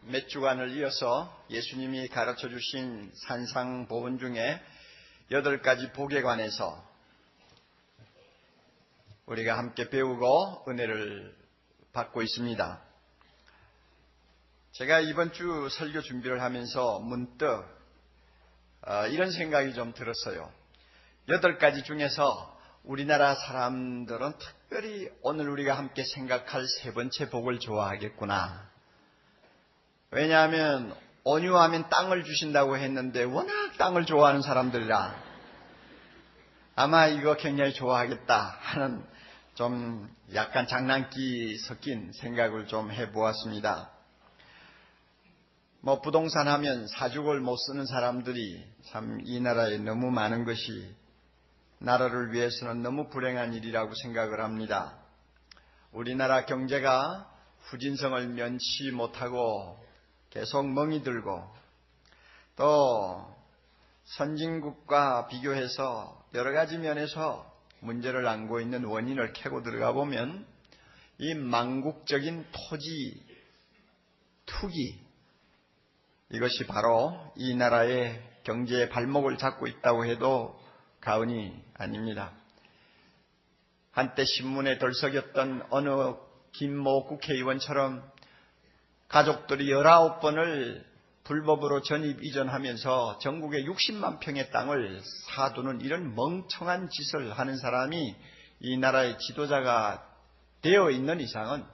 몇 주간을 이어서 예수님이 가르쳐 주신 산상보훈 중에 8가지 복에 관해서 우리가 함께 배우고 은혜를 받고 있습니다. 제가 이번 주 설교 준비를 하면서 문득 이런 생각이 좀 들었어요. 8가지 중에서 우리나라 사람들은 특별히 오늘 우리가 함께 생각할 3번째 복을 좋아하겠구나. 왜냐하면 온유하면 땅을 주신다고 했는데 워낙 땅을 좋아하는 사람들이라 아마 이거 굉장히 좋아하겠다 하는 좀 약간 장난기 섞인 생각을 좀 해보았습니다. 부동산 하면 사족을 못 쓰는 사람들이 참 이 나라에 너무 많은 것이 나라를 위해서는 너무 불행한 일이라고 생각을 합니다. 우리나라 경제가 후진성을 면치 못하고 계속 멍이 들고 또 선진국과 비교해서 여러 가지 면에서 문제를 안고 있는 원인을 캐고 들어가 보면 이 망국적인 토지 투기, 이것이 바로 이 나라의 경제의 발목을 잡고 있다고 해도 과언이 아닙니다. 한때 신문에 들썩였던 어느 김모 국회의원처럼 가족들이 19번을 불법으로 전입 이전하면서 전국에 60만 평의 땅을 사두는 이런 멍청한 짓을 하는 사람이 이 나라의 지도자가 되어 있는 이상은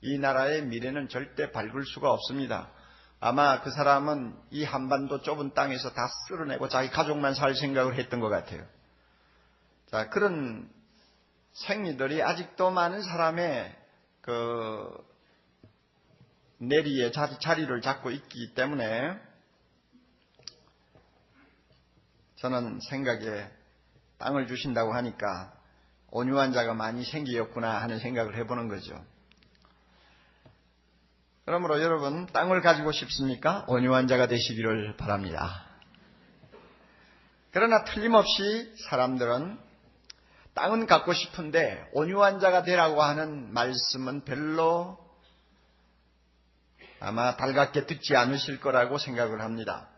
이 나라의 미래는 절대 밝을 수가 없습니다. 아마 그 사람은 이 한반도 좁은 땅에서 다 쓸어내고 자기 가족만 살 생각을 했던 것 같아요. 자, 그런 생리들이 아직도 많은 사람의 내리에 자리를 잡고 있기 때문에 저는 생각에 땅을 주신다고 하니까 온유한 자가 많이 생기었구나 하는 생각을 해보는 거죠. 그러므로 여러분, 땅을 가지고 싶습니까? 온유한 자가 되시기를 바랍니다. 그러나 틀림없이 사람들은 땅은 갖고 싶은데 온유한 자가 되라고 하는 말씀은 별로 아마 달갑게 듣지 않으실 거라고 생각을 합니다.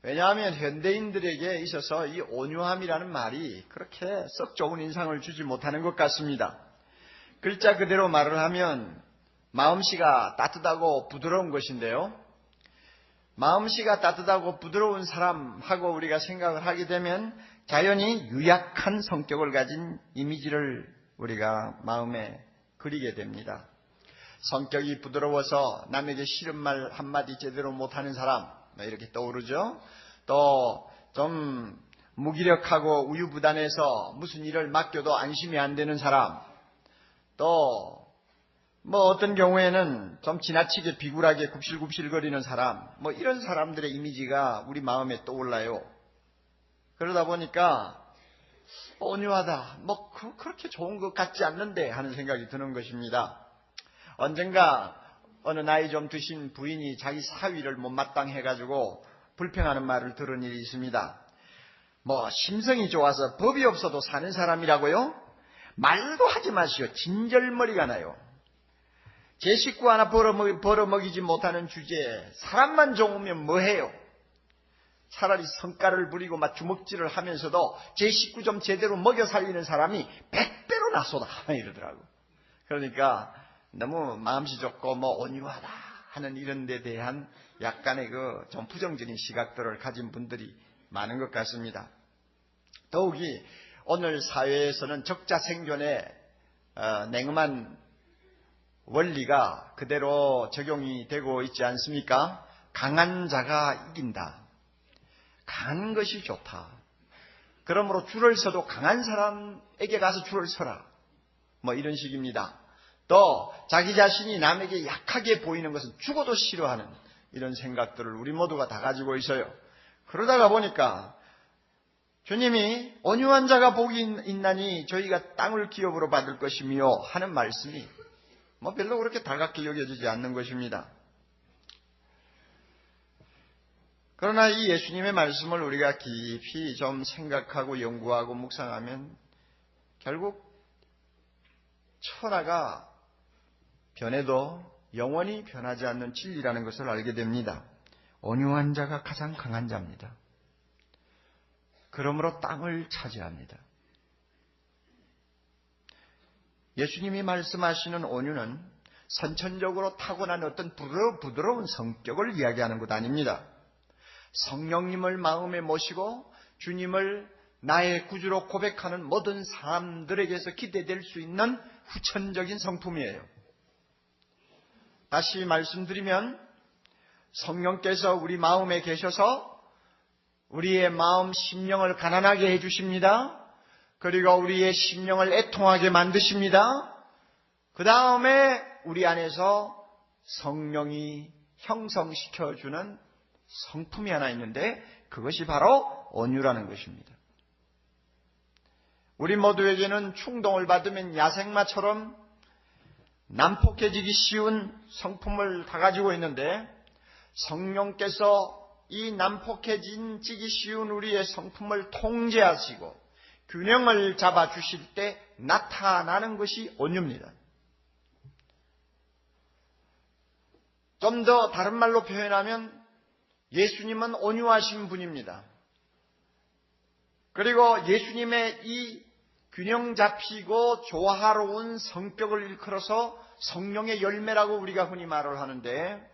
왜냐하면 현대인들에게 있어서 이 온유함이라는 말이 그렇게 썩 좋은 인상을 주지 못하는 것 같습니다. 글자 그대로 말을 하면 마음씨가 따뜻하고 부드러운 것인데요. 마음씨가 따뜻하고 부드러운 사람하고 우리가 생각을 하게 되면 자연히 유약한 성격을 가진 이미지를 우리가 마음에 그리게 됩니다. 성격이 부드러워서 남에게 싫은 말 한마디 제대로 못하는 사람 이렇게 떠오르죠. 또 좀 무기력하고 우유부단해서 무슨 일을 맡겨도 안심이 안 되는 사람, 또 어떤 경우에는 좀 지나치게 비굴하게 굽실굽실거리는 사람, 이런 사람들의 이미지가 우리 마음에 떠올라요. 그러다 보니까 온유하다, 그렇게 좋은 것 같지 않는데 하는 생각이 드는 것입니다. 언젠가 어느 나이 좀 드신 부인이 자기 사위를 못마땅해가지고 불평하는 말을 들은 일이 있습니다. 심성이 좋아서 법이 없어도 사는 사람이라고요? 말도 하지 마시오. 진절머리가 나요. 제 식구 하나 벌어먹이지 못하는 주제에 사람만 좋으면 뭐해요? 차라리 성깔을 부리고 주먹질을 하면서도 제 식구 좀 제대로 먹여 살리는 사람이 100배로 낫소다 이러더라고. 그러니까 너무 마음씨 좋고 온유하다 하는 이런 데 대한 약간의 좀 부정적인 시각들을 가진 분들이 많은 것 같습니다. 더욱이 오늘 사회에서는 적자 생존의 냉엄한 원리가 그대로 적용이 되고 있지 않습니까? 강한 자가 이긴다. 강한 것이 좋다. 그러므로 줄을 서도 강한 사람에게 가서 줄을 서라. 이런 식입니다. 또 자기 자신이 남에게 약하게 보이는 것은 죽어도 싫어하는 이런 생각들을 우리 모두가 다 가지고 있어요. 그러다가 보니까 주님이 온유한 자가 복이 있나니 저희가 땅을 기업으로 받을 것이며 하는 말씀이 별로 그렇게 달갑게 여겨지지 않는 것입니다. 그러나 이 예수님의 말씀을 우리가 깊이 좀 생각하고 연구하고 묵상하면 결국 천하가 변해도 영원히 변하지 않는 진리라는 것을 알게 됩니다. 온유한 자가 가장 강한 자입니다. 그러므로 땅을 차지합니다. 예수님이 말씀하시는 온유는 선천적으로 타고난 어떤 부드러운 성격을 이야기하는 것 아닙니다. 성령님을 마음에 모시고 주님을 나의 구주로 고백하는 모든 사람들에게서 기대될 수 있는 후천적인 성품이에요. 다시 말씀드리면 성령께서 우리 마음에 계셔서 우리의 마음 심령을 가난하게 해주십니다. 그리고 우리의 심령을 애통하게 만드십니다. 그 다음에 우리 안에서 성령이 형성시켜주는 성품이 하나 있는데 그것이 바로 온유라는 것입니다. 우리 모두에게는 충동을 받으면 야생마처럼 난폭해지기 쉬운 성품을 다 가지고 있는데 성령께서 이 난폭해지기 쉬운 우리의 성품을 통제하시고 균형을 잡아주실 때 나타나는 것이 온유입니다. 좀 더 다른 말로 표현하면 예수님은 온유하신 분입니다. 그리고 예수님의 이 균형 잡히고 조화로운 성격을 일컬어서 성령의 열매라고 우리가 흔히 말을 하는데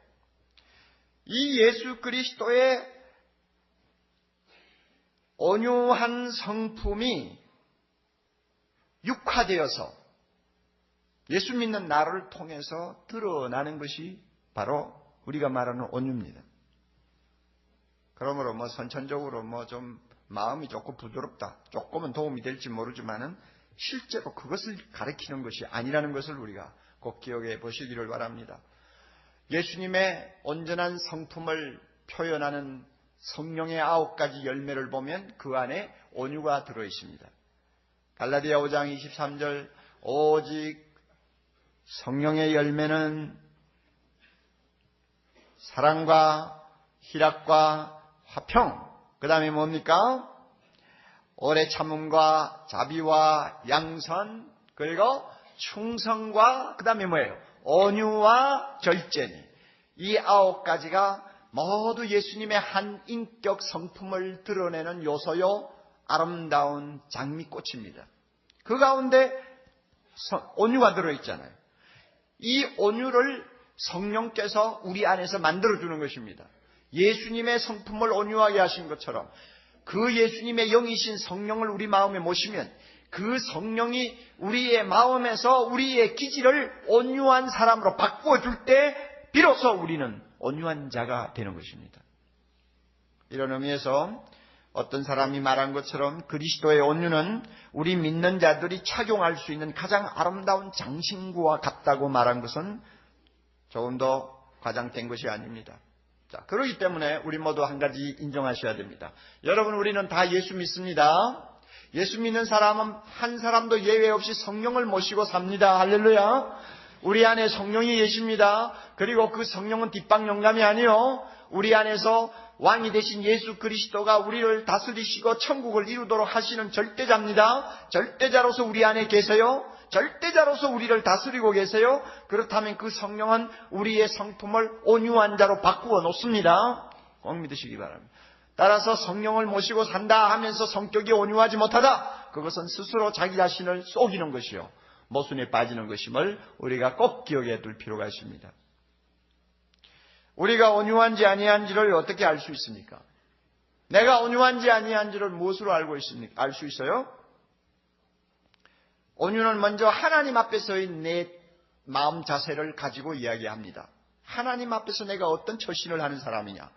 이 예수 그리스도의 온유한 성품이 육화되어서 예수 믿는 나를 통해서 드러나는 것이 바로 우리가 말하는 온유입니다. 그러므로 선천적으로 좀 마음이 조금 부드럽다, 조금은 도움이 될지 모르지만은 실제로 그것을 가리키는 것이 아니라는 것을 우리가 꼭 기억해 보시기를 바랍니다. 예수님의 온전한 성품을 표현하는 성령의 9가지 열매를 보면 그 안에 온유가 들어있습니다. 갈라디아 5장 23절 오직 성령의 열매는 사랑과 희락과 화평, 그 다음에 뭡니까? 오래 참음과 자비와 양선, 그리고 충성과 그 다음에 뭐예요? 온유와 절제니. 이 9가지가 모두 예수님의 한 인격 성품을 드러내는 요소요 아름다운 장미꽃입니다. 그 가운데 온유가 들어있잖아요. 이 온유를 성령께서 우리 안에서 만들어주는 것입니다. 예수님의 성품을 온유하게 하신 것처럼 그 예수님의 영이신 성령을 우리 마음에 모시면 그 성령이 우리의 마음에서 우리의 기질을 온유한 사람으로 바꾸어줄 때 비로소 우리는 온유한 자가 되는 것입니다. 이런 의미에서 어떤 사람이 말한 것처럼 그리스도의 온유는 우리 믿는 자들이 착용할 수 있는 가장 아름다운 장신구와 같다고 말한 것은 조금 더 과장된 것이 아닙니다. 자, 그렇기 때문에 우리 모두 한 가지 인정하셔야 됩니다. 여러분, 우리는 다 예수 믿습니다. 예수 믿는 사람은 한 사람도 예외 없이 성령을 모시고 삽니다. 할렐루야. 우리 안에 성령이 계십니다. 그리고 그 성령은 뒷방 영감이 아니요, 우리 안에서 왕이 되신 예수 그리스도가 우리를 다스리시고 천국을 이루도록 하시는 절대자입니다. 절대자로서 우리 안에 계세요. 절대자로서 우리를 다스리고 계세요. 그렇다면 그 성령은 우리의 성품을 온유한 자로 바꾸어 놓습니다. 꼭 믿으시기 바랍니다. 따라서 성령을 모시고 산다 하면서 성격이 온유하지 못하다, 그것은 스스로 자기 자신을 속이는 것이요 모순에 빠지는 것임을 우리가 꼭 기억해 둘 필요가 있습니다. 우리가 온유한지 아니한지를 어떻게 알 수 있습니까? 내가 온유한지 아니한지를 무엇으로 알고 있습니까? 알 수 있어요? 온유는 먼저 하나님 앞에서의 내 마음 자세를 가지고 이야기합니다. 하나님 앞에서 내가 어떤 처신을 하는 사람이냐,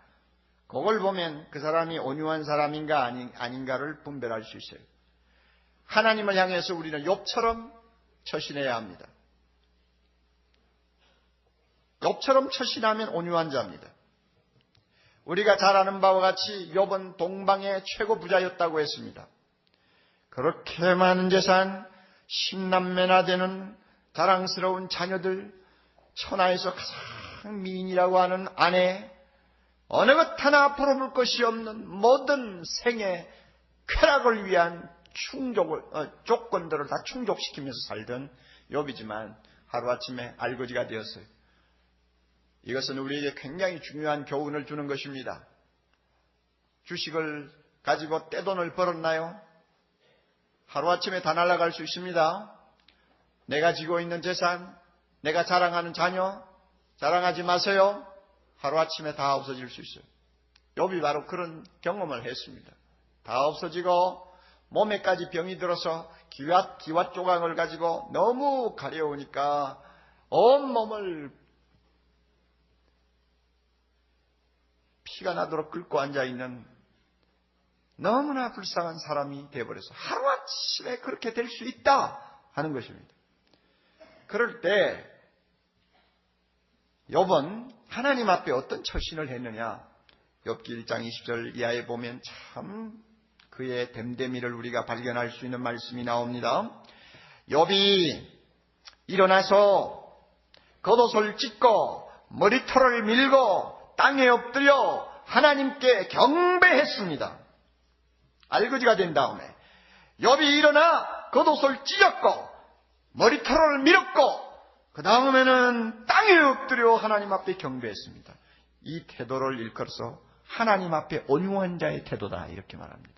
그걸 보면 그 사람이 온유한 사람인가 아닌가를 분별할 수 있어요. 하나님을 향해서 우리는 욥처럼 처신해야 합니다. 욥처럼 처신하면 온유한 자입니다. 우리가 잘 아는 바와 같이 욥은 동방의 최고 부자였다고 했습니다. 그렇게 많은 재산, 10남매나 되는 자랑스러운 자녀들, 천하에서 가장 미인이라고 하는 아내, 어느 것 하나 풀어볼 것이 없는 모든 생의 쾌락을 위한 조건들을 다 충족시키면서 살던 욥이지만 하루아침에 알거지가 되었어요. 이것은 우리에게 굉장히 중요한 교훈을 주는 것입니다. 주식을 가지고 떼돈을 벌었나요? 하루아침에 다 날아갈 수 있습니다. 내가 지고 있는 재산, 내가 자랑하는 자녀, 자랑하지 마세요. 하루아침에 다 없어질 수 있어요. 욥이 바로 그런 경험을 했습니다. 다 없어지고 몸에까지 병이 들어서 기와 조각을 가지고 너무 가려우니까 온몸을 피가 나도록 긁고 앉아있는 너무나 불쌍한 사람이 되어버려서 하루아침에 그렇게 될 수 있다 하는 것입니다. 그럴 때 욥은 하나님 앞에 어떤 처신을 했느냐? 욥기 1장 20절 이하에 보면 참 그의 됨됨이를 우리가 발견할 수 있는 말씀이 나옵니다. 욥이 일어나서 겉옷을 찢고 머리털을 밀고 땅에 엎드려 하나님께 경배했습니다. 알거지가 된 다음에 욥이 일어나 겉옷을 찢었고 머리털을 밀었고 그 다음에는 땅에 엎드려 하나님 앞에 경배했습니다. 이 태도를 일컬어서 하나님 앞에 온유한 자의 태도다 이렇게 말합니다.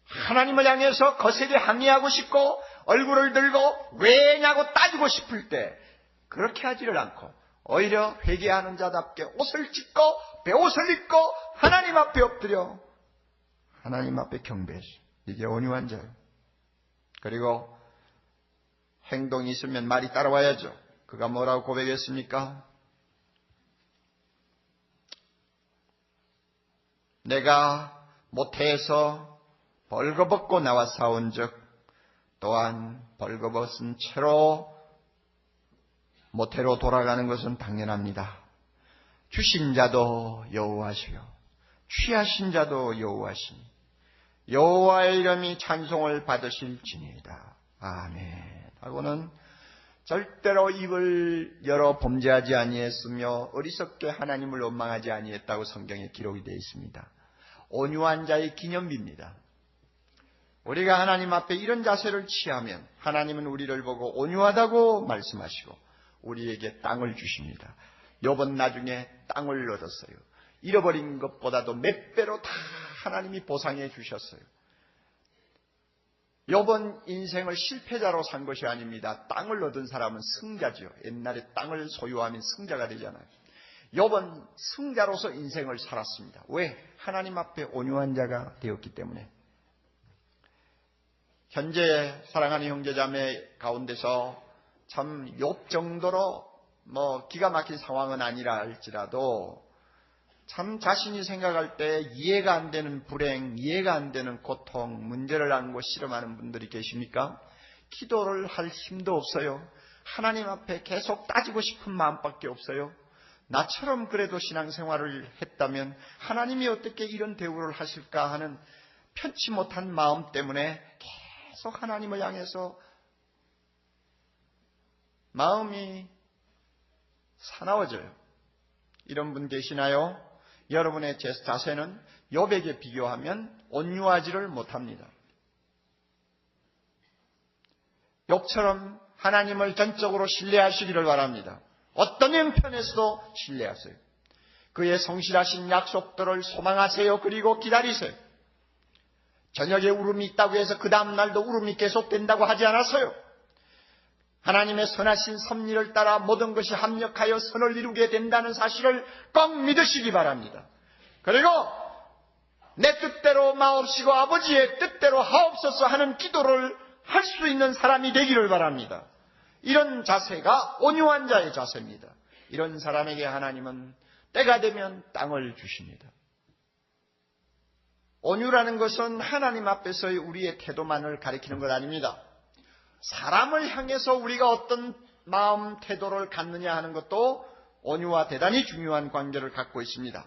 하나님을 향해서 거세게 항의하고 싶고 얼굴을 들고 왜냐고 따지고 싶을 때 그렇게 하지를 않고 오히려 회개하는 자답게 옷을 찢고 베옷을 입고 하나님 앞에 엎드려 하나님 앞에 경배했어요. 이게 온유한 자예요. 그리고 행동이 있으면 말이 따라와야죠. 그가 뭐라고 고백했습니까? 내가 모태에서 벌거벗고 나와 싸운즉 또한 벌거벗은 채로 모태로 돌아가는 것은 당연합니다. 주신 자도 여호와시요 취하신 자도 여호와시니 여호와의 이름이 찬송을 받으실지니이다. 아멘. 하고는 절대로 입을 열어 범죄하지 아니했으며 어리석게 하나님을 원망하지 아니했다고 성경에 기록이 되어 있습니다. 온유한 자의 기념비입니다. 우리가 하나님 앞에 이런 자세를 취하면 하나님은 우리를 보고 온유하다고 말씀하시고 우리에게 땅을 주십니다. 욥은 나중에 땅을 얻었어요. 잃어버린 것보다도 몇 배로 다 하나님이 보상해 주셨어요. 욥은 인생을 실패자로 산 것이 아닙니다. 땅을 얻은 사람은 승자지요. 옛날에 땅을 소유하면 승자가 되잖아요. 욥은 승자로서 인생을 살았습니다. 왜? 하나님 앞에 온유한 자가 되었기 때문에. 현재 사랑하는 형제자매 가운데서 참 욥 정도로 기가 막힌 상황은 아니라 할지라도 참 자신이 생각할 때 이해가 안 되는 불행, 이해가 안 되는 고통, 문제를 안고 씨름하는 분들이 계십니까? 기도를 할 힘도 없어요. 하나님 앞에 계속 따지고 싶은 마음밖에 없어요. 나처럼 그래도 신앙생활을 했다면 하나님이 어떻게 이런 대우를 하실까 하는 편치 못한 마음 때문에 계속 하나님을 향해서 마음이 사나워져요. 이런 분 계시나요? 여러분의 자세는 욥에게 비교하면 온유하지를 못합니다. 욥처럼 하나님을 전적으로 신뢰하시기를 바랍니다. 어떤 형편에서도 신뢰하세요. 그의 성실하신 약속들을 소망하세요. 그리고 기다리세요. 저녁에 울음이 있다고 해서 그 다음 날도 울음이 계속된다고 하지 않았어요. 하나님의 선하신 섭리를 따라 모든 것이 합력하여 선을 이루게 된다는 사실을 꼭 믿으시기 바랍니다. 그리고 내 뜻대로 마옵시고 아버지의 뜻대로 하옵소서 하는 기도를 할 수 있는 사람이 되기를 바랍니다. 이런 자세가 온유한 자의 자세입니다. 이런 사람에게 하나님은 때가 되면 땅을 주십니다. 온유라는 것은 하나님 앞에서의 우리의 태도만을 가리키는 것 아닙니다. 사람을 향해서 우리가 어떤 마음 태도를 갖느냐 하는 것도 온유와 대단히 중요한 관계를 갖고 있습니다.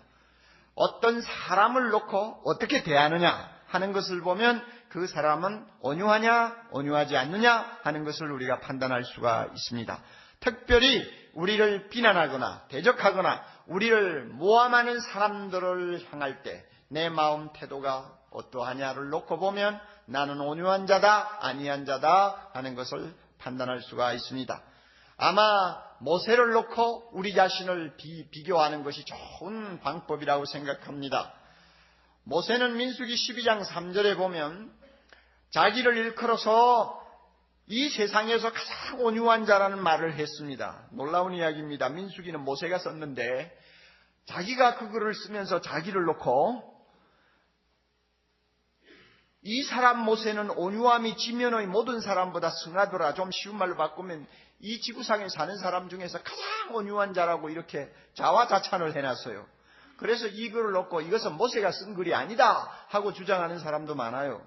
어떤 사람을 놓고 어떻게 대하느냐 하는 것을 보면 그 사람은 온유하냐 온유하지 않느냐 하는 것을 우리가 판단할 수가 있습니다. 특별히 우리를 비난하거나 대적하거나 우리를 모함하는 사람들을 향할 때 내 마음 태도가 어떠하냐를 놓고 보면 나는 온유한 자다 아니한 자다 하는 것을 판단할 수가 있습니다. 아마 모세를 놓고 우리 자신을 비교하는 것이 좋은 방법이라고 생각합니다. 모세는 민수기 12장 3절에 보면 자기를 일컬어서 이 세상에서 가장 온유한 자라는 말을 했습니다. 놀라운 이야기입니다. 민수기는 모세가 썼는데 자기가 그 글을 쓰면서 자기를 놓고 이 사람 모세는 온유함이 지면의 모든 사람보다 승하더라. 좀 쉬운 말로 바꾸면 이 지구상에 사는 사람 중에서 가장 온유한 자라고 이렇게 자화자찬을 해놨어요. 그래서 이 글을 놓고 이것은 모세가 쓴 글이 아니다 하고 주장하는 사람도 많아요.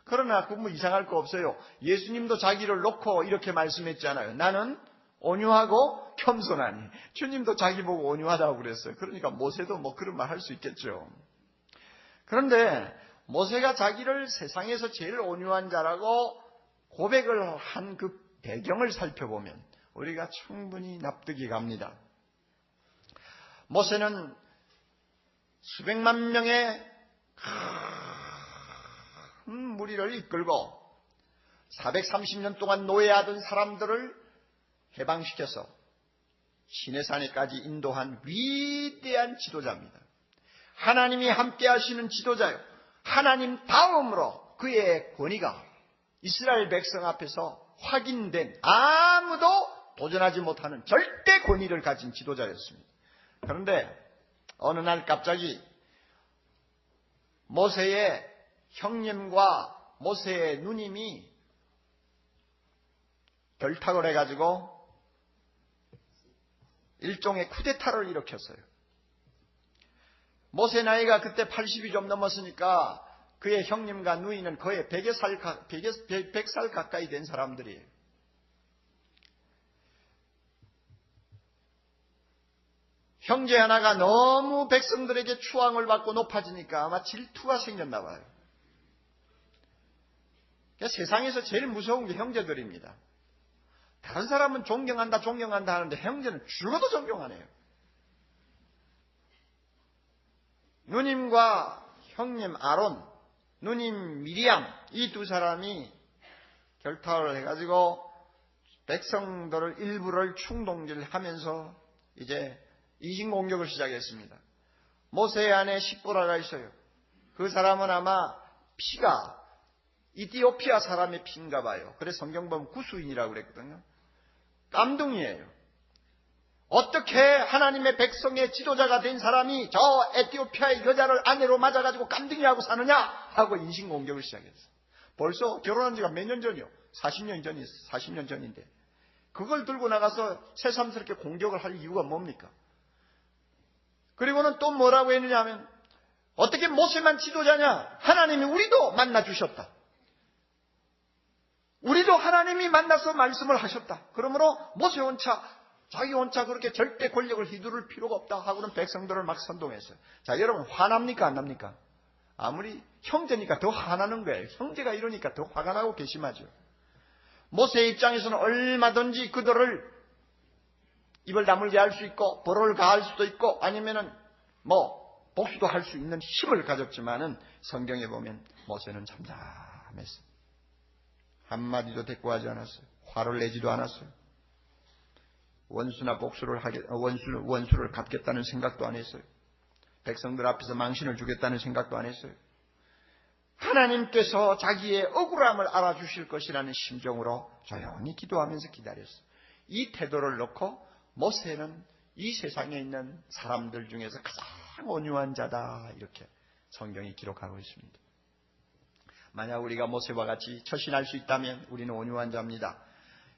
그러나 그 뭐 이상할 거 없어요. 예수님도 자기를 놓고 이렇게 말씀했잖아요. 나는 온유하고 겸손하니. 주님도 자기 보고 온유하다고 그랬어요. 그러니까 모세도 뭐 그런 말 할 수 있겠죠. 그런데 모세가 자기를 세상에서 제일 온유한 자라고 고백을 한 그 배경을 살펴보면 우리가 충분히 납득이 갑니다. 모세는 수백만 명의 큰 무리를 이끌고 430년 동안 노예하던 사람들을 해방시켜서 시내산에까지 인도한 위대한 지도자입니다. 하나님이 함께 하시는 지도자요. 하나님 다음으로 그의 권위가 이스라엘 백성 앞에서 확인된 아무도 도전하지 못하는 절대 권위를 가진 지도자였습니다. 그런데 어느 날 갑자기 모세의 형님과 모세의 누님이 결탁을 해가지고 일종의 쿠데타를 일으켰어요. 모세 나이가 그때 80이 좀 넘었으니까 그의 형님과 누이는 거의 100살 가까이 된 사람들이에요. 형제 하나가 너무 백성들에게 추앙을 받고 높아지니까 아마 질투가 생겼나 봐요. 세상에서 제일 무서운 게 형제들입니다. 다른 사람은 존경한다 하는데 형제는 죽어도 존경하네요. 누님과 형님 아론, 누님 미리암 이 두 사람이 결탁을 해가지고 백성들을 일부를 충동질하면서 이제 이신공격을 시작했습니다. 모세의 아내 십보라가 있어요. 그 사람은 아마 피가 이티오피아 사람의 피인가 봐요. 그래서 성경 보면 구수인이라고 그랬거든요. 깜둥이에요. 어떻게 하나님의 백성의 지도자가 된 사람이 저 에티오피아의 여자를 아내로 맞아가지고 깜둥이하고 사느냐 하고 인신공격을 시작했어요. 벌써 결혼한 지가 몇 년 전이요? 40년 전인데 그걸 들고 나가서 새삼스럽게 공격을 할 이유가 뭡니까? 그리고는 또 뭐라고 했느냐 하면 어떻게 모세만 지도자냐? 하나님이 우리도 만나주셨다. 우리도 하나님이 만나서 말씀을 하셨다. 그러므로 모세 혼자 자기 혼자 그렇게 절대 권력을 휘두를 필요가 없다 하고는 백성들을 막 선동했어요. 자, 여러분 화납니까 안 납니까? 아무리 형제니까 더 화나는 거예요. 형제가 이러니까 더 화가 나고 괘씸하죠. 모세의 입장에서는 얼마든지 그들을 입을 다물게 할 수 있고 벌을 가할 수도 있고 아니면은 복수도 할 수 있는 힘을 가졌지만은 성경에 보면 모세는 잠잠했어요. 한마디도 대꾸하지 않았어요. 화를 내지도 않았어요. 원수나 복수를 원수를 갚겠다는 생각도 안 했어요. 백성들 앞에서 망신을 주겠다는 생각도 안 했어요. 하나님께서 자기의 억울함을 알아주실 것이라는 심정으로 조용히 기도하면서 기다렸어요. 이 태도를 놓고 모세는 이 세상에 있는 사람들 중에서 가장 온유한 자다 이렇게 성경이 기록하고 있습니다. 만약 우리가 모세와 같이 처신할 수 있다면 우리는 온유한 자입니다.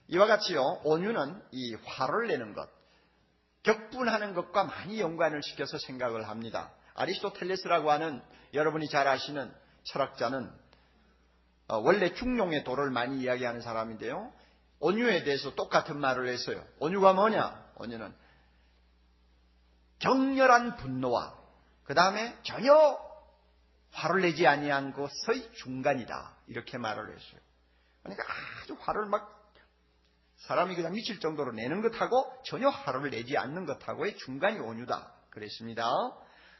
이와 같이요, 온유는 이 화를 내는 것, 격분하는 것과 많이 연관을 시켜서 생각을 합니다. 아리스토텔레스라고 하는 여러분이 잘 아시는 철학자는 원래 중용의 도를 많이 이야기하는 사람인데요. 온유에 대해서 똑같은 말을 했어요. 온유가 뭐냐? 온유는 격렬한 분노와 그 다음에 전혀 화를 내지 아니한 것의 중간이다. 이렇게 말을 했어요. 그러니까 아주 화를 막 사람이 그냥 미칠 정도로 내는 것하고 전혀 화를 내지 않는 것하고의 중간이 온유다. 그랬습니다.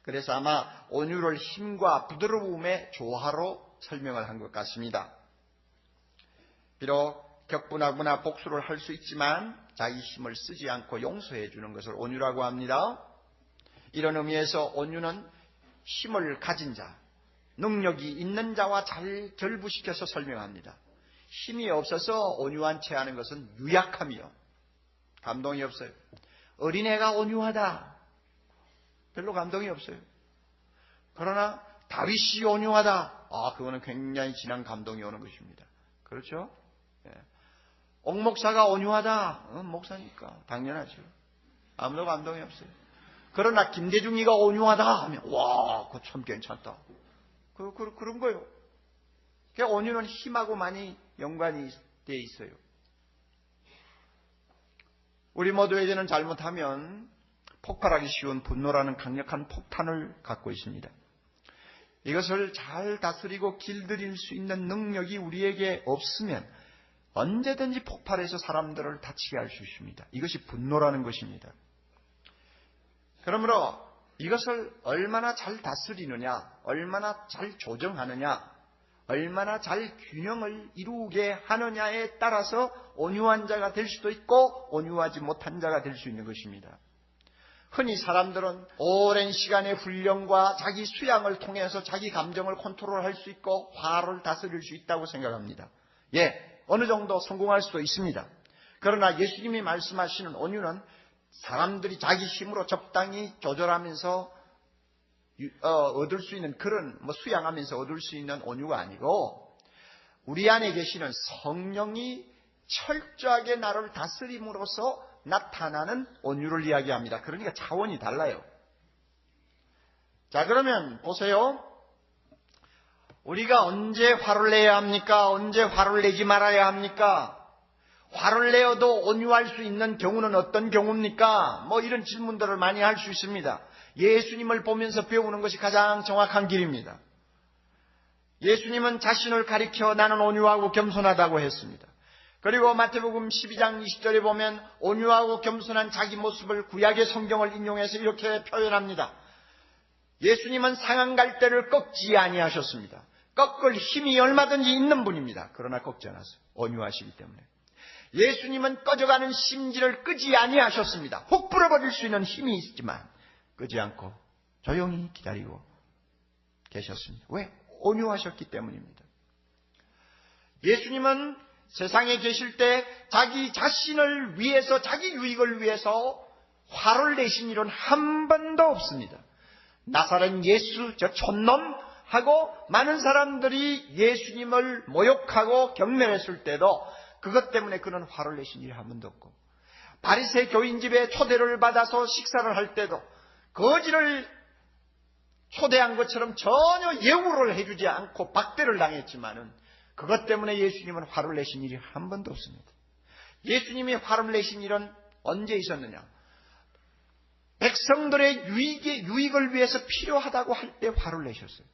그래서 아마 온유를 힘과 부드러움의 조화로 설명을 한 것 같습니다. 비록 격분하거나 복수를 할 수 있지만 자기 힘을 쓰지 않고 용서해 주는 것을 온유라고 합니다. 이런 의미에서 온유는 힘을 가진 자, 능력이 있는 자와 잘 결부시켜서 설명합니다. 힘이 없어서 온유한 채 하는 것은 유약함이요, 감동이 없어요. 어린애가 온유하다, 별로 감동이 없어요. 그러나 다윗이 온유하다, 그거는 굉장히 진한 감동이 오는 것입니다. 그렇죠? 예. 옥목사가 온유하다, 목사니까 당연하죠. 아무도 감동이 없어요. 그러나 김대중이가 온유하다 하면 그거 참 괜찮다. 그런 거예요. 그러니까 온유는 힘하고 많이 연관이 되어 있어요. 우리 모두에게는 잘못하면 폭발하기 쉬운 분노라는 강력한 폭탄을 갖고 있습니다. 이것을 잘 다스리고 길들일 수 있는 능력이 우리에게 없으면 언제든지 폭발해서 사람들을 다치게 할 수 있습니다. 이것이 분노라는 것입니다. 그러므로 이것을 얼마나 잘 다스리느냐, 얼마나 잘 조정하느냐, 얼마나 잘 균형을 이루게 하느냐에 따라서 온유한 자가 될 수도 있고 온유하지 못한 자가 될 수 있는 것입니다. 흔히 사람들은 오랜 시간의 훈련과 자기 수양을 통해서 자기 감정을 컨트롤할 수 있고 화를 다스릴 수 있다고 생각합니다. 어느 정도 성공할 수도 있습니다. 그러나 예수님이 말씀하시는 온유는 사람들이 자기 힘으로 적당히 조절하면서 얻을 수 있는 그런 수양하면서 얻을 수 있는 온유가 아니고, 우리 안에 계시는 성령이 철저하게 나를 다스림으로써 나타나는 온유를 이야기합니다. 그러니까 차원이 달라요. 자, 그러면 보세요. 우리가 언제 화를 내야 합니까? 언제 화를 내지 말아야 합니까? 화를 내어도 온유할 수 있는 경우는 어떤 경우입니까? 이런 질문들을 많이 할 수 있습니다. 예수님을 보면서 배우는 것이 가장 정확한 길입니다. 예수님은 자신을 가리켜 나는 온유하고 겸손하다고 했습니다. 그리고 마태복음 12장 20절에 보면 온유하고 겸손한 자기 모습을 구약의 성경을 인용해서 이렇게 표현합니다. 예수님은 상한 갈대를 꺾지 아니하셨습니다. 꺾을 힘이 얼마든지 있는 분입니다. 그러나 꺾지 않았어요. 온유하시기 때문에. 예수님은 꺼져가는 심지를 끄지 아니하셨습니다. 혹 불어버릴 수 있는 힘이 있지만 끄지 않고 조용히 기다리고 계셨습니다. 왜? 온유하셨기 때문입니다. 예수님은 세상에 계실 때 자기 자신을 위해서, 자기 유익을 위해서 화를 내신 일은 한 번도 없습니다. 나사렛 예수, 저 촌놈하고 많은 사람들이 예수님을 모욕하고 경멸했을 때도 그것 때문에 그는 화를 내신 일이 한 번도 없고, 바리새 교인 집에 초대를 받아서 식사를 할 때도 거지를 초대한 것처럼 전혀 예우를 해주지 않고 박대를 당했지만은 그것 때문에 예수님은 화를 내신 일이 한 번도 없습니다. 예수님이 화를 내신 일은 언제 있었느냐? 백성들의 유익을 위해서 필요하다고 할 때 화를 내셨어요.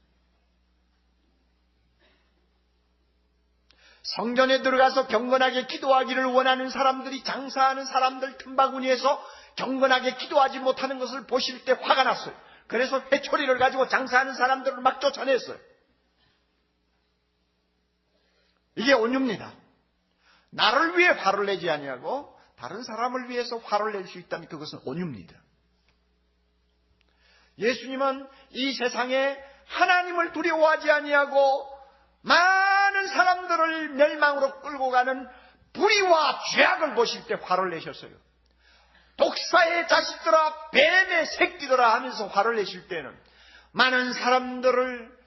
성전에 들어가서 경건하게 기도하기를 원하는 사람들이, 장사하는 사람들 틈바구니에서 경건하게 기도하지 못하는 것을 보실 때 화가 났어요. 그래서 회초리를 가지고 장사하는 사람들을 막 쫓아냈어요. 이게 온유입니다. 나를 위해 화를 내지 아니하고 다른 사람을 위해서 화를 낼 수 있다면 그것은 온유입니다. 예수님은 이 세상에 하나님을 두려워하지 아니하고 많은 사람들을 멸망으로 끌고 가는 불의와 죄악을 보실 때 화를 내셨어요. 독사의 자식들아, 뱀의 새끼들아 하면서 화를 내실 때는 많은 사람들을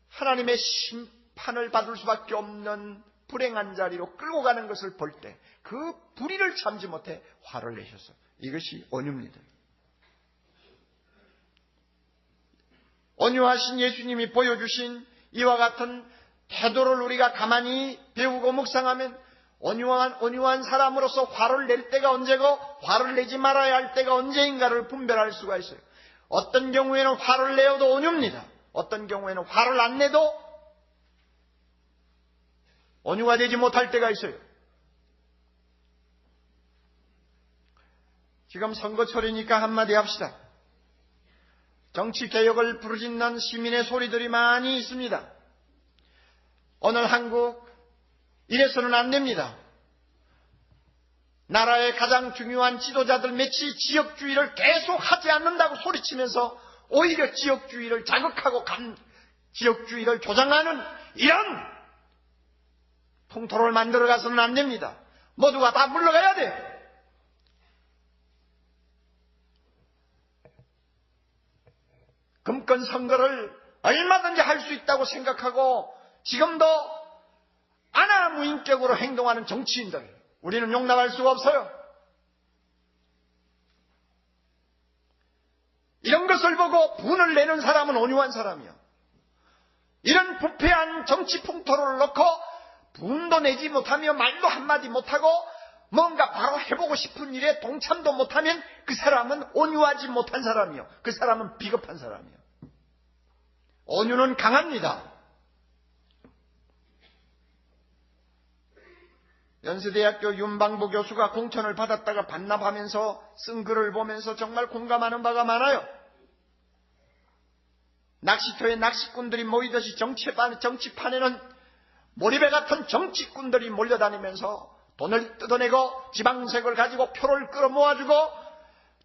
하나님의 심판을 받을 수밖에 없는 불행한 자리로 끌고 가는 것을 볼 때 그 불의를 참지 못해 화를 내셨어요. 이것이 온유입니다. 온유하신 예수님이 보여주신 이와 같은 태도를 우리가 가만히 배우고 묵상하면 온유한 사람으로서 화를 낼 때가 언제고 화를 내지 말아야 할 때가 언제인가를 분별할 수가 있어요. 어떤 경우에는 화를 내어도 온유입니다. 어떤 경우에는 화를 안 내도 온유가 되지 못할 때가 있어요. 지금 선거철이니까 한마디 합시다. 정치개혁을 부르짖는 시민의 소리들이 많이 있습니다. 오늘 한국 이래서는 안 됩니다. 나라의 가장 중요한 지도자들 몇이 지역주의를 계속 하지 않는다고 소리치면서 오히려 지역주의를 자극하고 지역주의를 조장하는 이런 통토를 만들어가서는 안 됩니다. 모두가 다 물러가야 돼요. 금권 선거를 얼마든지 할 수 있다고 생각하고 지금도 아나무인격으로 행동하는 정치인들, 우리는 용납할 수가 없어요. 이런 것을 보고 분을 내는 사람은 온유한 사람이요. 이런 부패한 정치 풍토를 놓고 분도 내지 못하며 말도 한마디 못하고 뭔가 바로 해보고 싶은 일에 동참도 못하면 그 사람은 온유하지 못한 사람이요. 그 사람은 비겁한 사람이요. 온유는 강합니다. 연세대학교 윤방부 교수가 공천을 받았다가 반납하면서 쓴 글을 보면서 정말 공감하는 바가 많아요. 낚시터에 낚시꾼들이 모이듯이 정치판에는 몰입에 같은 정치꾼들이 몰려다니면서 돈을 뜯어내고 지방색을 가지고 표를 끌어모아주고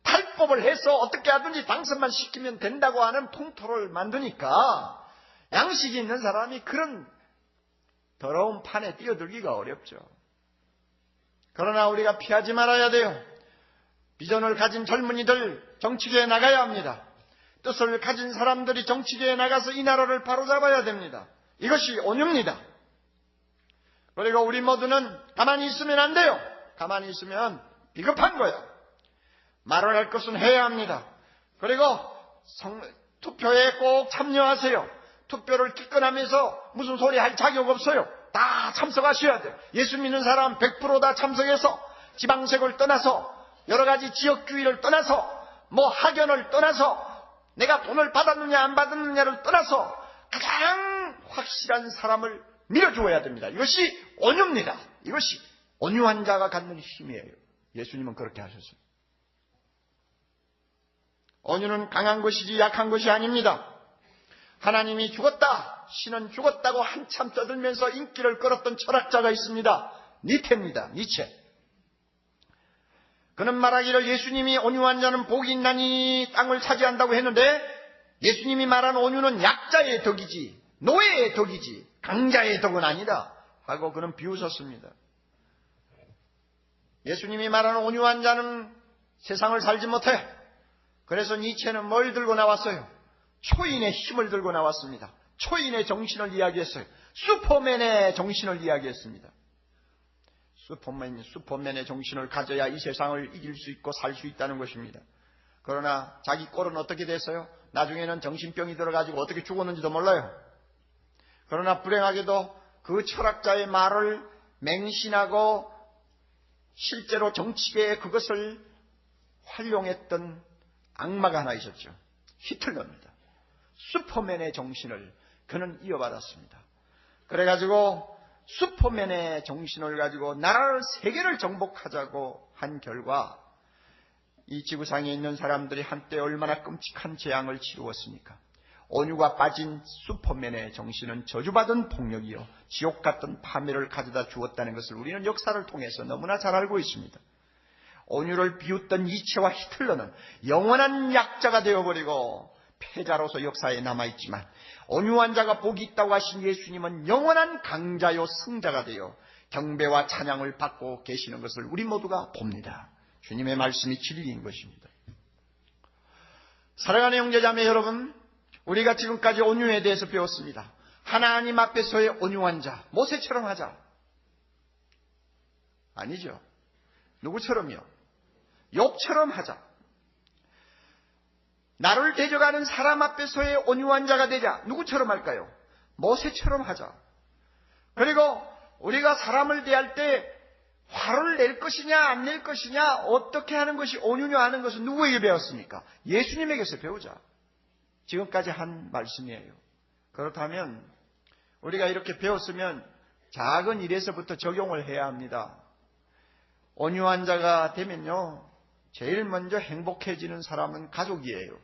탈법을 해서 어떻게 하든지 당선만 시키면 된다고 하는 풍토를 만드니까 양식이 있는 사람이 그런 더러운 판에 뛰어들기가 어렵죠. 그러나 우리가 피하지 말아야 돼요. 비전을 가진 젊은이들 정치계에 나가야 합니다. 뜻을 가진 사람들이 정치계에 나가서 이 나라를 바로잡아야 됩니다. 이것이 온유입니다. 그리고 우리 모두는 가만히 있으면 안 돼요. 가만히 있으면 비겁한 거예요. 말을 할 것은 해야 합니다. 그리고 투표에 꼭 참여하세요. 투표를 기권하면서 무슨 소리 할 자격 없어요. 다 참석하셔야 돼요. 예수 믿는 사람 100% 다 참석해서 지방색을 떠나서 여러 가지 지역주의를 떠나서 뭐 학연을 떠나서 내가 돈을 받았느냐 안 받았느냐를 떠나서 가장 확실한 사람을 밀어주어야 됩니다. 이것이 온유입니다. 이것이 온유한 자가 갖는 힘이에요. 예수님은 그렇게 하셨어요. 온유는 강한 것이지 약한 것이 아닙니다. 하나님이 죽었다, 신은 죽었다고 한참 떠들면서 인기를 끌었던 철학자가 있습니다. 니체입니다. 니체. 그는 말하기를 예수님이 온유한 자는 복이 있나니 땅을 차지한다고 했는데 예수님이 말한 온유는 약자의 덕이지 노예의 덕이지 강자의 덕은 아니다 하고 그는 비웃었습니다. 예수님이 말하는 온유한 자는 세상을 살지 못해. 그래서 니체는 뭘 들고 나왔어요? 초인의 힘을 들고 나왔습니다. 초인의 정신을 이야기했어요. 슈퍼맨의 정신을 이야기했습니다. 슈퍼맨의 정신을 가져야 이 세상을 이길 수 있고 살 수 있다는 것입니다. 그러나 자기 꼴은 어떻게 됐어요? 나중에는 정신병이 들어가지고 어떻게 죽었는지도 몰라요. 그러나 불행하게도 그 철학자의 말을 맹신하고 실제로 정치계에 그것을 활용했던 악마가 하나 있었죠. 히틀러입니다. 슈퍼맨의 정신을 그는 이어받았습니다. 그래가지고 슈퍼맨의 정신을 가지고 나라를 세계를 정복하자고 한 결과 이 지구상에 있는 사람들이 한때 얼마나 끔찍한 재앙을 치루었습니까? 온유가 빠진 슈퍼맨의 정신은 저주받은 폭력이요 지옥 같은 파멸을 가져다 주었다는 것을 우리는 역사를 통해서 너무나 잘 알고 있습니다. 온유를 비웃던 니체와 히틀러는 영원한 약자가 되어버리고 패자로서 역사에 남아있지만 온유한 자가 복이 있다고 하신 예수님은 영원한 강자요 승자가 되어 경배와 찬양을 받고 계시는 것을 우리 모두가 봅니다. 주님의 말씀이 진리인 것입니다. 사랑하는 형제자매 여러분, 우리가 지금까지 온유에 대해서 배웠습니다. 하나님 앞에서의 온유한 자, 모세처럼 하자. 아니죠. 누구처럼요? 욥처럼 하자. 나를 대적하는 사람 앞에서의 온유한 자가 되자. 누구처럼 할까요? 모세처럼 하자. 그리고 우리가 사람을 대할 때 화를 낼 것이냐 안 낼 것이냐 어떻게 하는 것이 온유냐 하는 것은 누구에게 배웠습니까? 예수님에게서 배우자. 지금까지 한 말씀이에요. 그렇다면 우리가 이렇게 배웠으면 작은 일에서부터 적용을 해야 합니다. 온유한 자가 되면요, 제일 먼저 행복해지는 사람은 가족이에요.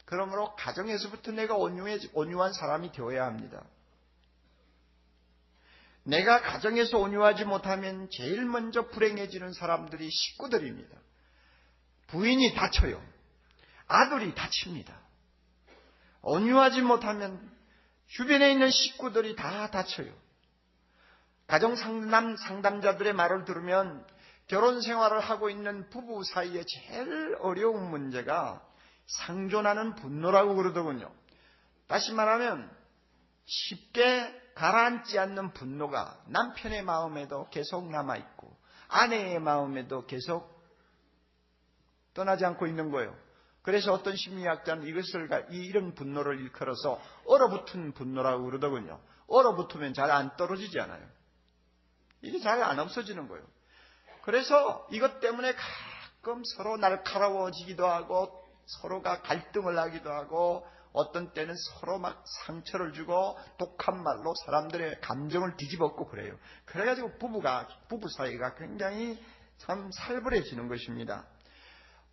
그러므로 가정에서부터 내가 온유한 사람이 되어야 합니다. 내가 가정에서 온유하지 못하면 제일 먼저 불행해지는 사람들이 식구들입니다. 부인이 다쳐요. 아들이 다칩니다. 온유하지 못하면 주변에 있는 식구들이 다 다쳐요. 가정 상담자들의 말을 들으면 결혼 생활을 하고 있는 부부 사이에 제일 어려운 문제가 상존하는 분노라고 그러더군요. 다시 말하면 쉽게 가라앉지 않는 분노가 남편의 마음에도 계속 남아있고 아내의 마음에도 계속 떠나지 않고 있는 거예요. 그래서 어떤 심리학자는 이런 분노를 일컬어서 얼어붙은 분노라고 그러더군요. 얼어붙으면 잘 안 떨어지지 않아요. 이게 잘 안 없어지는 거예요. 그래서 이것 때문에 가끔 서로 날카로워지기도 하고 서로가 갈등을 하기도 하고 어떤 때는 서로 막 상처를 주고 독한 말로 사람들의 감정을 뒤집었고 그래요. 그래가지고 부부 사이가 굉장히 참 살벌해지는 것입니다.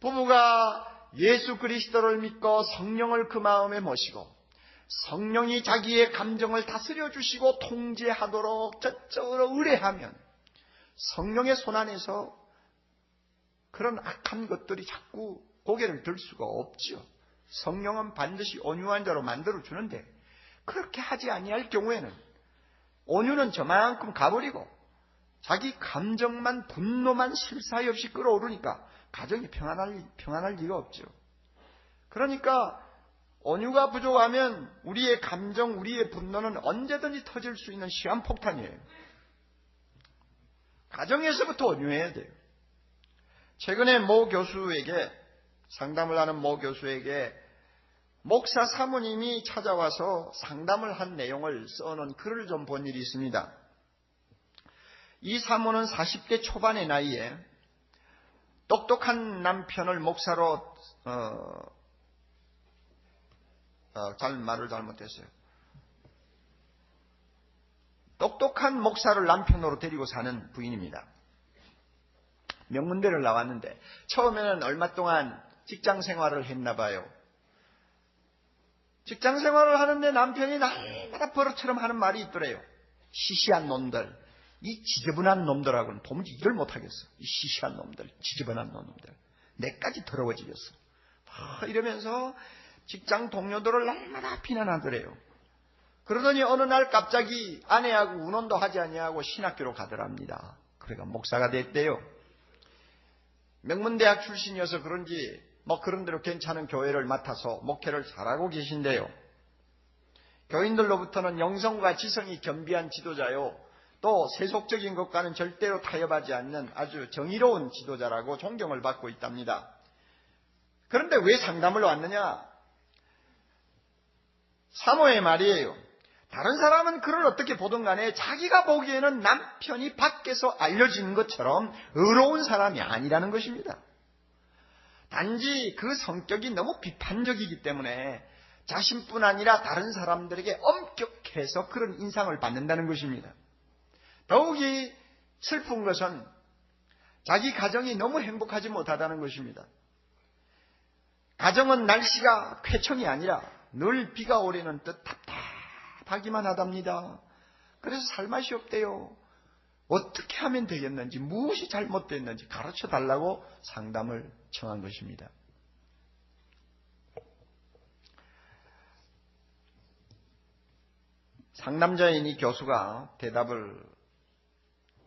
부부가 예수 그리스도를 믿고 성령을 그 마음에 모시고 성령이 자기의 감정을 다스려 주시고 통제하도록 적극적으로 의뢰하면 성령의 손 안에서 그런 악한 것들이 자꾸 고개를 들 수가 없죠. 성령은 반드시 온유한 자로 만들어주는데 그렇게 하지 아니할 경우에는 온유는 저만큼 가버리고 자기 감정만 분노만 쉴 사이 없이 끌어오르니까 가정이 평안할 리가 없죠. 그러니까 온유가 부족하면 우리의 감정, 우리의 분노는 언제든지 터질 수 있는 시한폭탄이에요. 가정에서부터 온유해야 돼요. 최근에 상담을 하는 모 교수에게 목사 사모님이 찾아와서 상담을 한 내용을 써놓은 글을 좀 본 일이 있습니다. 이 사모는 40대 초반의 나이에 똑똑한 남편을 목사로 말을 잘못했어요. 똑똑한 목사를 남편으로 데리고 사는 부인입니다. 명문대를 나왔는데 처음에는 얼마 동안 직장 생활을 했나 봐요. 직장 생활을 하는데 남편이 날마다 버릇처럼 하는 말이 있더래요. 시시한 놈들, 이 지저분한 놈들하고는 도무지 일을 못하겠어. 이 시시한 놈들, 지저분한 놈들, 내까지 더러워지겠어. 이러면서 직장 동료들을 날마다 비난하더래요. 그러더니 어느 날 갑자기 아내하고 운원도 하지 아니하고 신학교로 가더랍니다. 그러니까 목사가 됐대요. 명문대학 출신이어서 그런지 그런 대로 괜찮은 교회를 맡아서 목회를 잘하고 계신데요. 교인들로부터는 영성과 지성이 겸비한 지도자요. 또 세속적인 것과는 절대로 타협하지 않는 아주 정의로운 지도자라고 존경을 받고 있답니다. 그런데 왜 상담을 왔느냐? 사모의 말이에요. 다른 사람은 그를 어떻게 보든 간에 자기가 보기에는 남편이 밖에서 알려진 것처럼 의로운 사람이 아니라는 것입니다. 단지 그 성격이 너무 비판적이기 때문에 자신뿐 아니라 다른 사람들에게 엄격해서 그런 인상을 받는다는 것입니다. 더욱이 슬픈 것은 자기 가정이 너무 행복하지 못하다는 것입니다. 가정은 날씨가 쾌청이 아니라 늘 비가 오려는 듯 답답하기만 하답니다. 그래서 살맛이 없대요. 어떻게 하면 되겠는지, 무엇이 잘못됐는지 가르쳐 달라고 상담을 청한 것입니다. 상담자인 이 교수가 대답을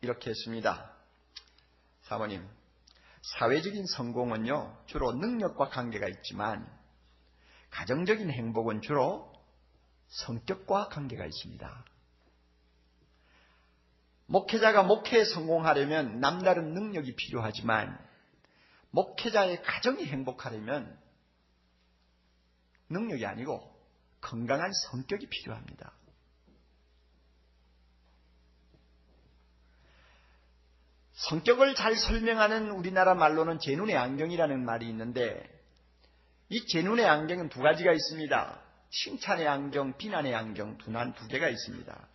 이렇게 했습니다. 사모님, 사회적인 성공은요, 주로 능력과 관계가 있지만 가정적인 행복은 주로 성격과 관계가 있습니다. 목회자가 목회에 성공하려면 남다른 능력이 필요하지만 목회자의 가정이 행복하려면 능력이 아니고 건강한 성격이 필요합니다. 성격을 잘 설명하는 우리나라 말로는 제 눈의 안경이라는 말이 있는데 이 제 눈의 안경은 두 가지가 있습니다. 칭찬의 안경, 비난의 안경 두 개가 있습니다.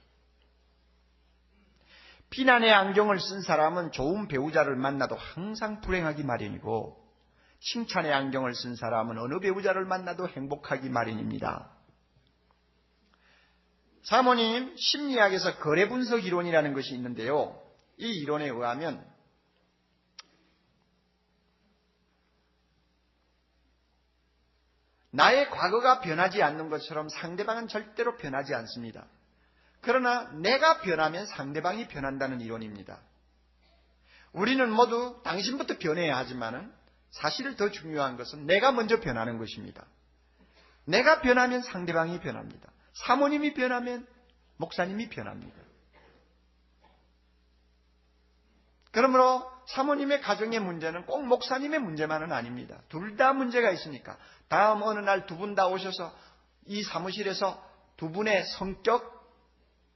비난의 안경을 쓴 사람은 좋은 배우자를 만나도 항상 불행하기 마련이고 칭찬의 안경을 쓴 사람은 어느 배우자를 만나도 행복하기 마련입니다. 사모님 심리학에서 거래 분석 이론이라는 것이 있는데요. 이 이론에 의하면 나의 과거가 변하지 않는 것처럼 상대방은 절대로 변하지 않습니다. 그러나 내가 변하면 상대방이 변한다는 이론입니다. 우리는 모두 당신부터 변해야 하지만 사실 더 중요한 것은 내가 먼저 변하는 것입니다. 내가 변하면 상대방이 변합니다. 사모님이 변하면 목사님이 변합니다. 그러므로 사모님의 가정의 문제는 꼭 목사님의 문제만은 아닙니다. 둘 다 문제가 있으니까 다음 어느 날 두 분 다 오셔서 이 사무실에서 두 분의 성격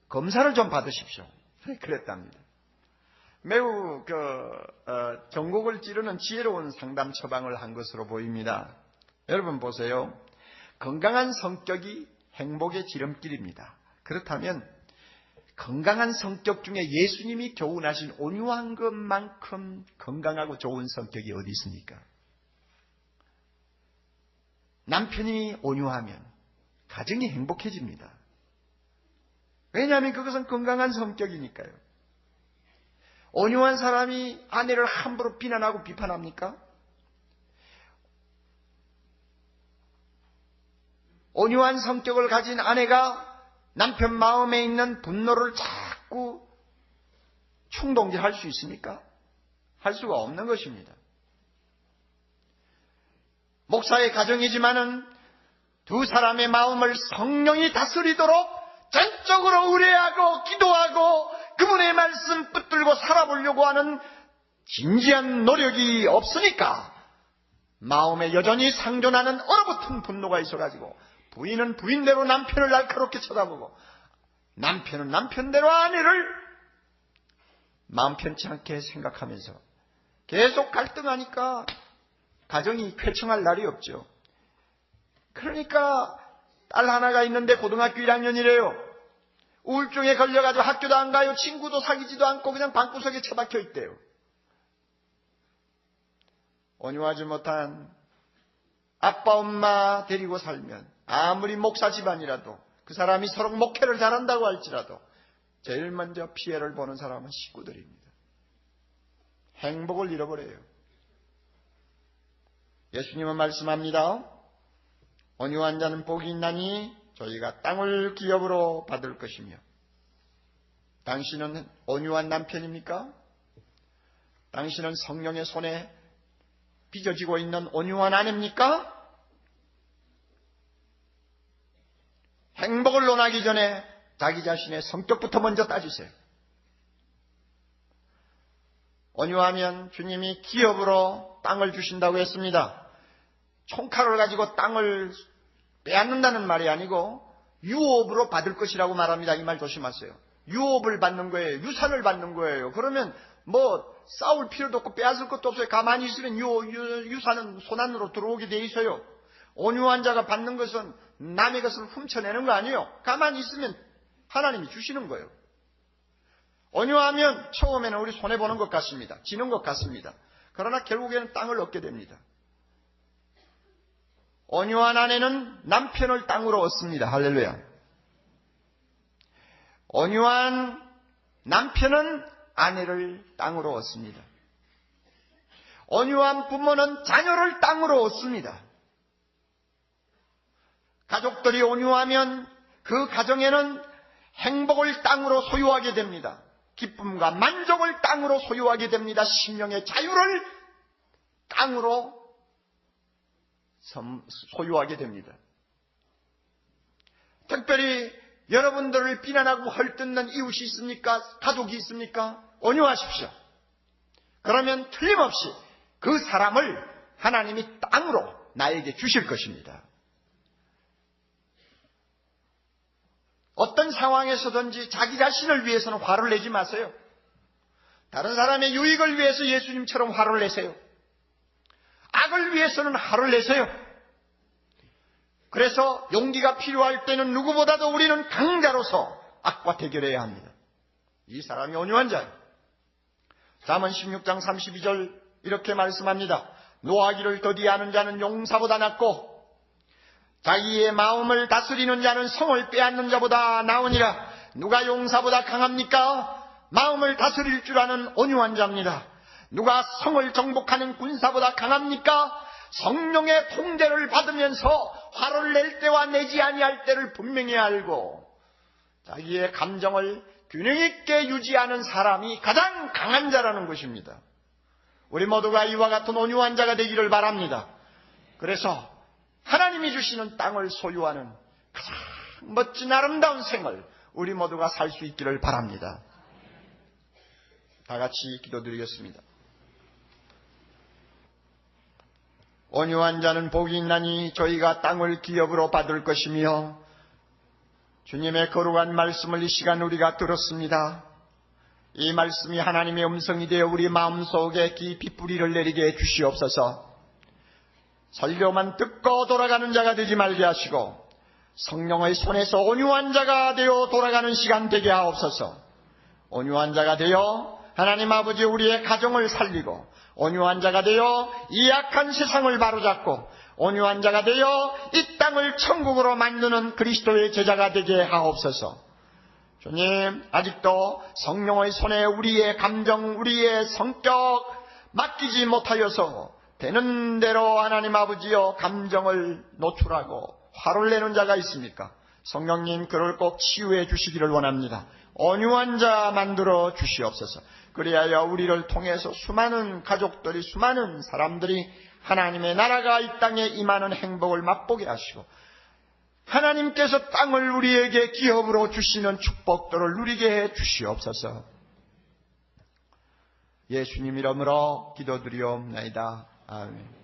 검사를 좀 받으십시오. 그랬답니다. 매우 전곡을 찌르는 지혜로운 상담 처방을 한 것으로 보입니다. 여러분 보세요. 건강한 성격이 행복의 지름길입니다. 그렇다면 건강한 성격 중에 예수님이 교훈하신 온유한 것만큼 건강하고 좋은 성격이 어디 있습니까? 남편이 온유하면 가정이 행복해집니다. 왜냐하면 그것은 건강한 성격이니까요. 온유한 사람이 아내를 함부로 비난하고 비판합니까? 온유한 성격을 가진 아내가 남편 마음에 있는 분노를 자꾸 충동질할 수 있습니까? 할 수가 없는 것입니다. 목사의 가정이지만은 두 사람의 마음을 성령이 다스리도록 전적으로 의뢰하고 기도하고 그분의 말씀 붙들고 살아보려고 하는 진지한 노력이 없으니까 마음에 여전히 상존하는 얼어붙은 분노가 있어가지고 부인은 부인대로 남편을 날카롭게 쳐다보고 남편은 남편대로 아내를 마음 편치 않게 생각하면서 계속 갈등하니까 가정이 쾌청할 날이 없죠. 그러니까 딸 하나가 있는데 고등학교 1학년이래요. 우울증에 걸려가지고 학교도 안 가요. 친구도 사귀지도 않고 그냥 방구석에 처박혀 있대요. 온유하지 못한 아빠 엄마 데리고 살면 아무리 목사 집안이라도 그 사람이 서로 목회를 잘한다고 할지라도 제일 먼저 피해를 보는 사람은 식구들입니다. 행복을 잃어버려요. 예수님은 말씀합니다. 온유한 자는 복이 있나니 저희가 땅을 기업으로 받을 것이며. 당신은 온유한 남편입니까? 당신은 성령의 손에 빚어지고 있는 온유한 아내입니까? 행복을 논하기 전에 자기 자신의 성격부터 먼저 따지세요. 온유하면 주님이 기업으로 땅을 주신다고 했습니다. 총칼을 가지고 땅을 빼앗는다는 말이 아니고 유업으로 받을 것이라고 말합니다. 이 말 조심하세요. 유업을 받는 거예요. 유산을 받는 거예요. 그러면 싸울 필요도 없고 빼앗을 것도 없어요. 가만히 있으면 유산은 손안으로 들어오게 돼 있어요. 온유한 자가 받는 것은 남의 것을 훔쳐내는 거 아니에요. 가만히 있으면 하나님이 주시는 거예요. 온유하면 처음에는 우리 손해보는 것 같습니다. 지는 것 같습니다. 그러나 결국에는 땅을 얻게 됩니다. 온유한 아내는 남편을 땅으로 얻습니다. 할렐루야. 온유한 남편은 아내를 땅으로 얻습니다. 온유한 부모는 자녀를 땅으로 얻습니다. 가족들이 온유하면 그 가정에는 행복을 땅으로 소유하게 됩니다. 기쁨과 만족을 땅으로 소유하게 됩니다. 심령의 자유를 땅으로 소유하게 됩니다. 특별히 여러분들을 비난하고 헐뜯는 이웃이 있습니까? 가족이 있습니까? 온유하십시오. 그러면 틀림없이 그 사람을 하나님이 땅으로 나에게 주실 것입니다. 어떤 상황에서든지 자기 자신을 위해서는 화를 내지 마세요. 다른 사람의 유익을 위해서 예수님처럼 화를 내세요. 악을 위해서는 화를 내세요. 그래서 용기가 필요할 때는 누구보다도 우리는 강자로서 악과 대결해야 합니다. 이 사람이 온유한 자예요. 잠언 16장 32절 이렇게 말씀합니다. 노하기를 더디하는 자는 용사보다 낫고 자기의 마음을 다스리는 자는 성을 빼앗는 자보다 나으니라. 누가 용사보다 강합니까? 마음을 다스릴 줄 아는 온유한 자입니다. 누가 성을 정복하는 군사보다 강합니까? 성령의 통제를 받으면서 화를 낼 때와 내지 아니할 때를 분명히 알고 자기의 감정을 균형 있게 유지하는 사람이 가장 강한 자라는 것입니다. 우리 모두가 이와 같은 온유한 자가 되기를 바랍니다. 그래서 하나님이 주시는 땅을 소유하는 가장 멋진 아름다운 생을 우리 모두가 살 수 있기를 바랍니다. 다 같이 기도드리겠습니다. 온유한 자는 복이 있나니 저희가 땅을 기업으로 받을 것이며, 주님의 거룩한 말씀을 이 시간 우리가 들었습니다. 이 말씀이 하나님의 음성이 되어 우리 마음속에 깊이 뿌리를 내리게 해 주시옵소서. 설교만 듣고 돌아가는 자가 되지 말게 하시고 성령의 손에서 온유한 자가 되어 돌아가는 시간 되게 하옵소서. 온유한 자가 되어 하나님 아버지 우리의 가정을 살리고, 온유한 자가 되어 이 약한 세상을 바로잡고, 온유한 자가 되어 이 땅을 천국으로 만드는 그리스도의 제자가 되게 하옵소서. 주님, 아직도 성령의 손에 우리의 감정, 우리의 성격 맡기지 못하여서 되는 대로 하나님 아버지여 감정을 노출하고 화를 내는 자가 있습니까? 성령님, 그를 꼭 치유해 주시기를 원합니다. 온유한 자 만들어 주시옵소서. 그리하여 우리를 통해서 수많은 가족들이, 수많은 사람들이 하나님의 나라가 이 땅에 임하는 행복을 맛보게 하시고, 하나님께서 땅을 우리에게 기업으로 주시는 축복들을 누리게 해 주시옵소서. 예수님 이름으로 기도드리옵나이다. 아멘.